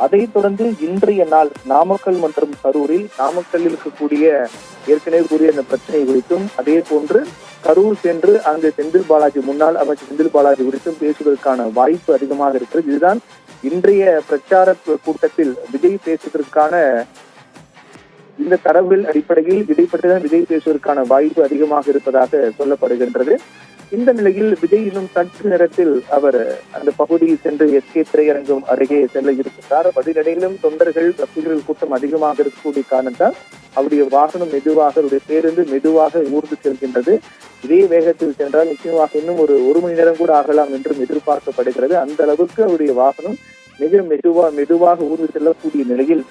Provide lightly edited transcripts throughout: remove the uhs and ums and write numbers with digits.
அதைத் தொடர்ந்து இன்றைய நாள் நாமக்கல் மற்றும் கரூரில் நாமக்கல்லில் இருக்கக்கூடிய ஏற்கனவே கூறிய அந்த பிரச்சனை குறித்தும், அதே போன்று கரூர் சென்று அங்கு செந்தில் பாலாஜி முன்னாள் அமைச்சர் செந்தில் பாலாஜி குறித்தும் பேசுவதற்கான வாய்ப்பு அதிகமாக இருக்கிறது. இதுதான் இன்றைய பிரச்சார கூட்டத்தில் விஜய் பேசுவதற்கான இந்த தரவுகள் அடிப்படையில் இடைப்பட்டுதான் விஜய் பேசுவதற்கான வாய்ப்பு அதிகமாக இருப்பதாக சொல்லப்படுகின்றது. இந்த நிலையில் விஜய் இன்னும் சற்று நேரத்தில் அவர் அந்த பகுதியில் சென்று எஸ்கே திரையரங்கம் அருகே செல்ல இருக்கிறார். வழிநடையிலும் தொண்டர்கள் ரசிகர்கள் கூட்டம் அதிகமாக இருக்கக்கூடிய காரணத்தால் அவருடைய வாகனம் மெதுவாக, அவருடைய பேருந்து மெதுவாக ஊர்ந்து செல்கின்றது. இதே வேகத்தில் சென்றால் நிச்சயமாக இன்னும் ஒரு மணி நேரம் கூட ஆகலாம் என்றும் எதிர்பார்க்கப்படுகிறது. அந்த அளவுக்கு அவருடைய வாகனம் மிக மெதுவாக ஊர்ந்து செல்லக்கூடிய நிலையில்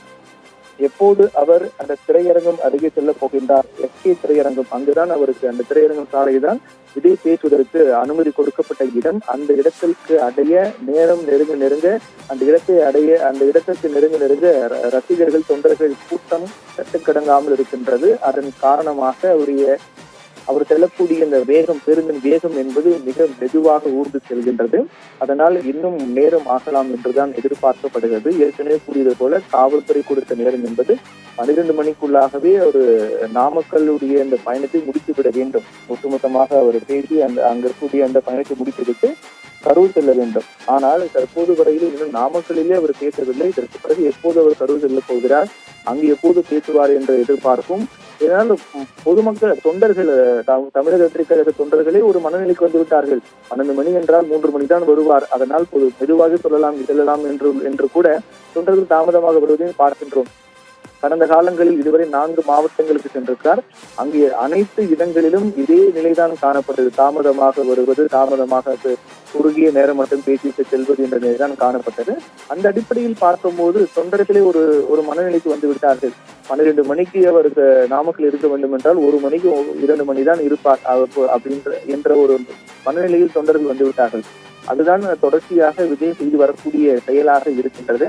எப்போது அவர் அந்த திரையரங்கம் அருகே செல்ல போகின்றார், எஸ்கே திரையரங்கம், அங்குதான் அவருக்கு அந்த திரையரங்கம் சாலைதான் விஜய் பேசுவதற்கு அனுமதி கொடுக்கப்பட்ட இடம். அந்த இடத்திற்கு அடைய நேரம் நெருங்க அந்த இடத்திற்கு நெருங்க ரசிகர்கள் தொண்டர்கள் கூட்டம் கட்டுக்கடங்காமல் இருக்கின்றது. அதன் காரணமாக அவர் செல்லக்கூடிய இந்த பேருந்தின் வேகம் என்பது மிக மெதுவாக ஊர்ந்து செல்கின்றது. அதனால் இன்னும் நேரம் ஆகலாம் என்றுதான் எதிர்பார்க்கப்படுகிறது. ஏற்கனவே கூறியது போல காவல்துறை கொடுத்த நேரம் என்பது 12 மணிக்குள்ளாகவே ஒரு நாமக்கல்லுடைய அந்த பயணத்தை முடித்துவிட வேண்டும். ஒட்டுமொத்தமாக அவர் பேசி அங்க இருக்கக்கூடிய அந்த பயணத்தை முடித்துவிட்டு கரூர் செல்ல வேண்டும். ஆனால் தற்போது வரையில் இன்னும் நாமக்கல்லிலே அவர் பேசவில்லை. இதற்கு பிறகு எப்போது அவர் கரூர் செல்ல போகிறார், அங்கு எப்போது பேசுவார் என்ற எதிர்பார்ப்பும். இதனால் பொதுமக்கள் தொண்டர்கள் தமிழக வெற்றி கழக தொண்டர்களே ஒரு மனநிலைக்கு வந்து விட்டார்கள். 12 மணி என்றால் 3 மணி தான் வருவார், அதனால் மெதுவாக செல்லலாம் என்று கூட தொண்டர்கள் தாமதமாக வருவதையும் பார்க்கின்றோம். கடந்த காலங்களில் இதுவரை 4 மாவட்டங்களுக்கு சென்றிருக்கிறார். அங்கே அனைத்து இடங்களிலும் இதே நிலைதான் காணப்பட்டது. தாமதமாக வருவது, தாமதமாக குறுகிய நேரம் மட்டும் பேசிட்டு செல்வது என்ற நிலைதான் காணப்பட்டது. அந்த அடிப்படையில் பார்க்கும்போது தொண்டர்களே ஒரு மனநிலைக்கு வந்து விட்டார்கள். 12 மணிக்கு அவருக்கு நாமக்கல் இருக்க வேண்டும் என்றால் 1 மணிக்கு 2 மணி தான் இருப்பார் என்ற ஒரு மனநிலையில் தொண்டர்கள் வந்து விட்டார்கள். அதுதான் தொடர்ச்சியாக விஜய் செய்து வரக்கூடிய செயலாக இருக்கின்றது.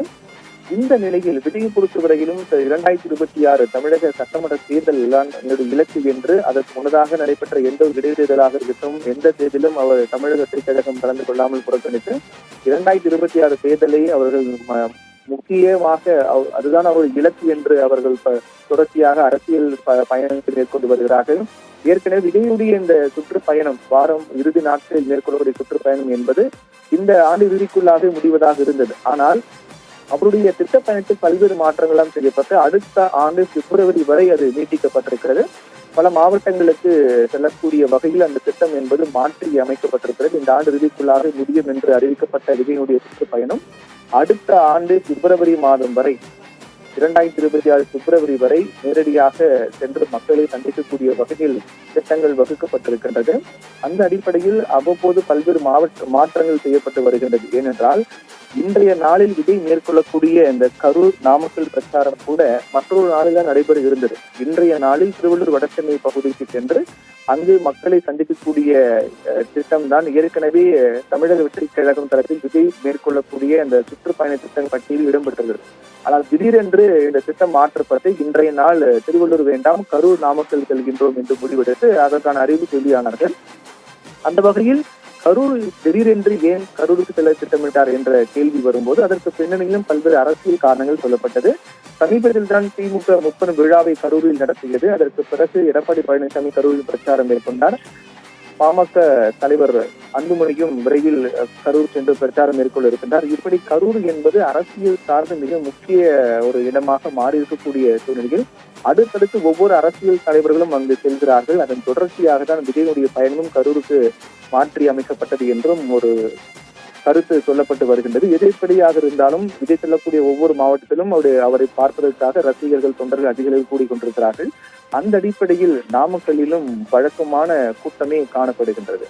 இந்த நிலையில் விஜயை பொறுத்தவரையிலும் 2026 தமிழக சட்டமன்ற தேர்தல் என்னுடைய இலக்கு என்று அதற்கு முன்னதாக நடைபெற்ற எந்த ஒரு இடைத்தேர்தலாக இருக்கட்டும், எந்த தேர்தலும் அவர் தமிழக வெற்றிக் கழகம் கலந்து கொள்ளாமல் புறக்கணித்து 2026 தேர்தலை அவர்கள் முக்கியமாக அதுதான் அவர் இலக்கு என்று அவர்கள் தொடர்ச்சியாக அரசியல் பயணத்தை மேற்கொண்டு வருகிறார்கள். ஏற்கனவே விஜயுடைய இந்த சுற்றுப்பயணம் வாரம் இறுதி நாட்களில் மேற்கொள்ளக்கூடிய சுற்றுப்பயணம் என்பது இந்த ஆண்டு இறுதிக்குள்ளாக முடிவதாக இருந்தது. ஆனால் அவருடைய திட்ட பயணத்தில் பல்வேறு மாற்றங்களாம் செய்யப்பட்டு அடுத்த ஆண்டு பிப்ரவரி வரை அது நீட்டிக்கப்பட்டிருக்கிறது. பல மாவட்டங்களுக்கு செல்லக்கூடிய வகையில் அந்த திட்டம் என்பது மாற்றி அமைக்கப்பட்டிருக்கிறது. இந்த ஆண்டு இறுதிக்குள்ளாக முடியும் என்று அறிவிக்கப்பட்ட விஜயனுடைய சுற்றுப்பயணம் அடுத்த ஆண்டு பிப்ரவரி மாதம் வரை 2026 பிப்ரவரி வரை நேரடியாக சென்று மக்களை சந்திக்கக்கூடிய வகையில் திட்டங்கள் வகுக்கப்பட்டிருக்கின்றது. அந்த அடிப்படையில் அவ்வப்போது பல்வேறு மாற்றங்கள் செய்யப்பட்டு வருகின்றது. ஏனென்றால் இன்றைய நாளில் விஜய் மேற்கொள்ளக்கூடிய இந்த கரூர் நாமக்கல் பிரச்சாரம் கூட மற்றொரு நாளில் தான் நடைபெற இருந்தது. இன்றைய நாளில் திருவள்ளூர் வடசென்னை பகுதிக்கு சென்று அங்கு மக்களை சந்திக்கக்கூடிய திட்டம் தான் ஏற்கனவே தமிழக வெற்றிக் கழகம் தரப்பில் விஜய் மேற்கொள்ளக்கூடிய அந்த சுற்றுப்பயண திட்டம் பட்டியலில் இடம்பெற்றது. ஆனால் திடீரென்று இந்த திட்டம் மாற்றப்பட்டு இன்றைய நாள் திருவள்ளூர் வேண்டாம், கரூர் நாமக்கல் செல்கின்றோம் என்று முடிவெடுத்து அதற்கான அறிவிப்பு வெளியானார்கள். அந்த வகையில் கரூர் திடீரென்று ஏன் கரூருக்கு செல்ல திட்டமிட்டார் என்ற கேள்வி வரும்போது அதற்கு பின்னணியிலும் பல்வேறு அரசியல் காரணங்கள் சொல்லப்பட்டது. சமீபத்தில் தான் திமுக 30 விழாவை கரூரில் நடத்தியது. அதற்கு பிறகு எடப்பாடி பழனிசாமி கரூரில் பிரச்சாரம் மேற்கொண்டார். பாமக தலைவர் அன்புமணியும் விரைவில் கரூர் சென்று பிரச்சாரம் மேற்கொள்ள இருக்கின்றார். இப்படி கரூர் என்பது அரசியல் சார்ந்த மிக முக்கிய ஒரு இடமாக மாறி இருக்கக்கூடிய சூழ்நிலையில் அடுத்தடுத்து ஒவ்வொரு அரசியல் தலைவர்களும் அங்கு செல்கிறார்கள். அதன் தொடர்ச்சியாக தான் விஜயனுடைய பயணமும் கரூருக்கு மாற்றி அமைக்கப்பட்டது என்றும் ஒரு கருத்து சொல்லப்பட்டு வருகின்றது. எதிர்ப்படியாக இருந்தாலும் விஜய் செல்லக்கூடிய ஒவ்வொரு மாவட்டத்திலும் அவரை பார்ப்பதற்காக ரசிகர்கள் தொண்டர்கள் அதிகளவில் கூடிக்கொண்டிருக்கிறார்கள். அந்த அடிப்படையில் நாமக்கல்லிலும் வழக்கமான கூட்டமே காணப்படுகின்றது.